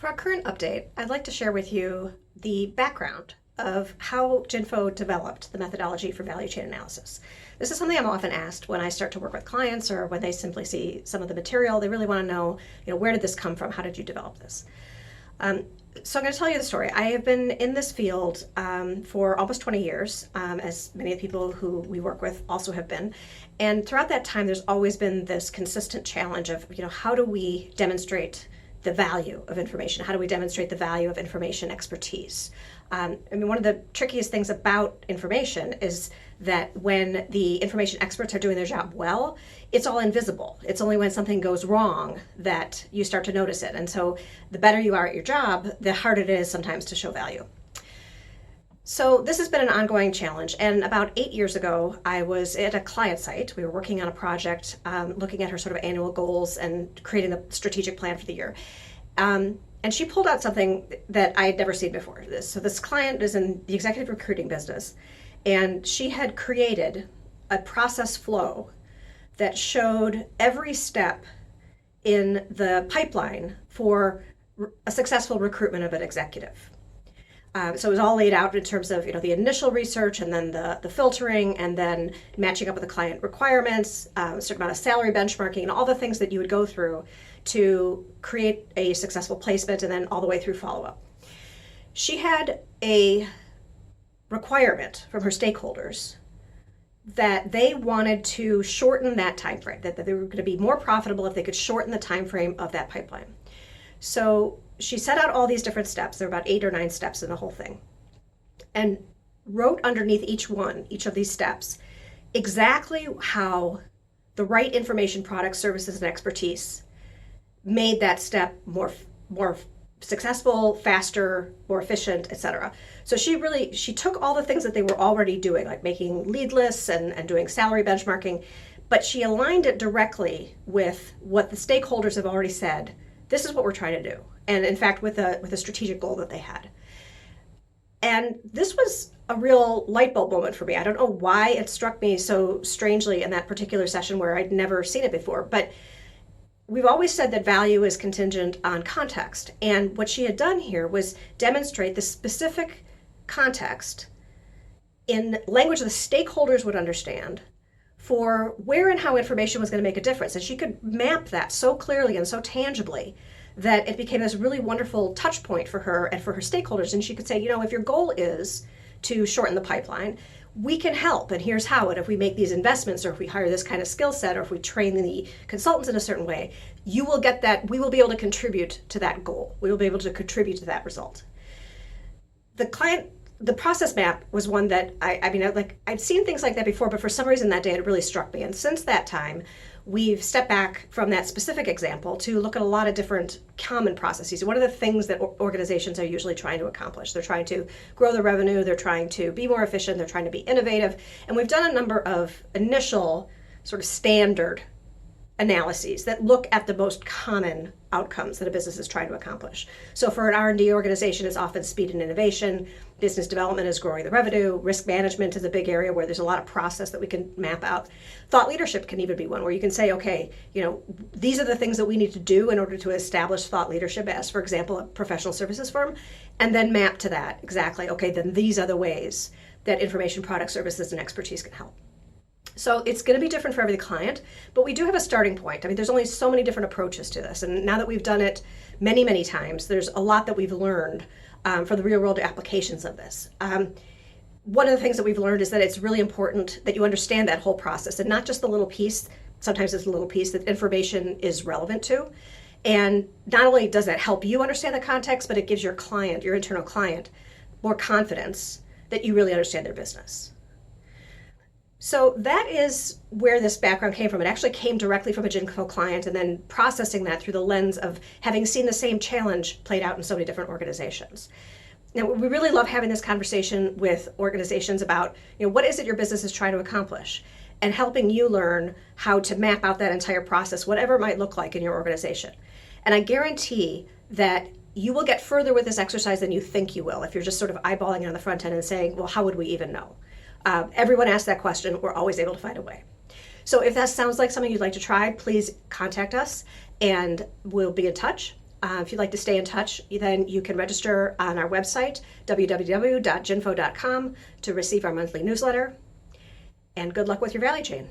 For our current update, I'd like to share with you the background of how Jinfo developed the methodology for value chain analysis. This is something I'm often asked when I start to work with clients or when they simply see some of the material. They really want to know, where did this come from? How did you develop this? So I'm going to tell you the story. I have been in this field for almost 20 years, as many of the people who we work with also have been. And throughout that time, there's always been this consistent challenge of, how do we demonstrate the value of information? How do we demonstrate the value of information expertise? One of the trickiest things about information is that when the information experts are doing their job well, it's all invisible. It's only when something goes wrong that you start to notice it. And so the better you are at your job, the harder it is sometimes to show value. So this has been an ongoing challenge. And about 8 years ago, I was at a client site. We were working on a project, looking at her sort of annual goals and creating the strategic plan for the year. And she pulled out something that I had never seen before. So this client is in the executive recruiting business, and she had created a process flow that showed every step in the pipeline for a successful recruitment of an executive. So it was all laid out in terms of the initial research, and then the filtering, and then matching up with the client requirements, a certain amount of salary benchmarking, and all the things that you would go through to create a successful placement, and then all the way through follow-up. She had a requirement from her stakeholders that they wanted to shorten that time frame, that they were going to be more profitable if they could shorten the time frame of that pipeline. So she set out all these different steps. There are about 8 or 9 steps in the whole thing, and wrote underneath each of these steps, exactly how the right information, products, services, and expertise made that step more successful, faster, more efficient, etc. So she took all the things that they were already doing, like making lead lists and doing salary benchmarking, but she aligned it directly with what the stakeholders have already said. This is what we're trying to do. And in fact, with a strategic goal that they had. And this was a real light bulb moment for me. I don't know why it struck me so strangely in that particular session where I'd never seen it before, but we've always said that value is contingent on context. And what she had done here was demonstrate the specific context in language the stakeholders would understand for where and how information was going to make a difference. And she could map that so clearly and so tangibly that it became this really wonderful touch point for her and for her stakeholders. And she could say, if your goal is to shorten the pipeline, we can help, and here's how. And if we make these investments, or if we hire this kind of skill set, or if we train the consultants in a certain way, you will get that. We will be able to contribute to that goal. We will be able to contribute to that result. The process map was one that I'd seen things like that before, but for some reason that day it really struck me. And since that time, we've stepped back from that specific example to look at a lot of different common processes. One of the things that organizations are usually trying to accomplish, they're trying to grow their revenue, they're trying to be more efficient, they're trying to be innovative. And we've done a number of initial sort of standard analyses that look at the most common outcomes that a business is trying to accomplish. So for an R&D organization, it's often speed and innovation. Business development is growing the revenue. Risk management is a big area where there's a lot of process that we can map out. Thought leadership can even be one where you can say, okay, these are the things that we need to do in order to establish thought leadership as, for example, a professional services firm, and then map to that exactly, okay, then these are the ways that information, products, services, and expertise can help. So it's going to be different for every client, but we do have a starting point. There's only so many different approaches to this. And now that we've done it many, many times, there's a lot that we've learned for the real world applications of this. One of the things that we've learned is that it's really important that you understand that whole process, and not just the little piece. Sometimes it's a little piece that information is relevant to. And not only does that help you understand the context, but it gives your client, your internal client, more confidence that you really understand their business. So that is where this background came from. It actually came directly from a Jinfo client, and then processing that through the lens of having seen the same challenge played out in so many different organizations. Now, we really love having this conversation with organizations about, what is it your business is trying to accomplish, and helping you learn how to map out that entire process, whatever it might look like in your organization. And I guarantee that you will get further with this exercise than you think you will if you're just sort of eyeballing it on the front end and saying, well, how would we even know? Everyone asks that question. We're always able to find a way. So if that sounds like something you'd like to try, please contact us and we'll be in touch. If you'd like to stay in touch, then you can register on our website, www.ginfo.com, to receive our monthly newsletter. And good luck with your value chain.